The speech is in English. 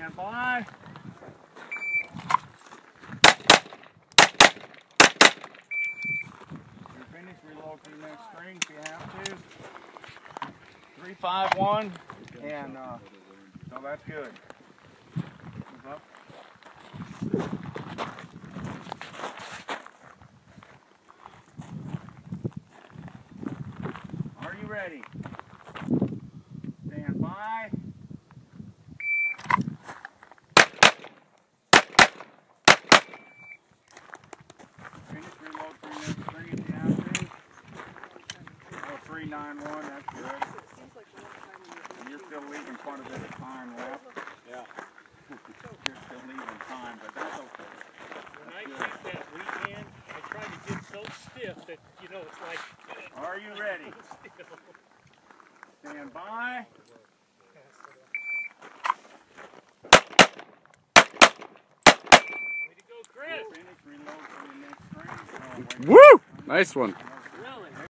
Stand by. You're finished. Reload to the next string if you have to. 3, 5, 1, and so that's good. Move up. Are you ready? Stand by. Finish, reload through next string if you have to. Oh, 3, 9, 1, that's good. And you're still leaving quite a bit of time left. Yeah. You're still leaving time, but that's okay. When I kick that weekend, I try to get so stiff that, you know, it's like... Are you ready? Stand by. Way to go, Chris! Finish, reload through the next string. Woo! Nice one.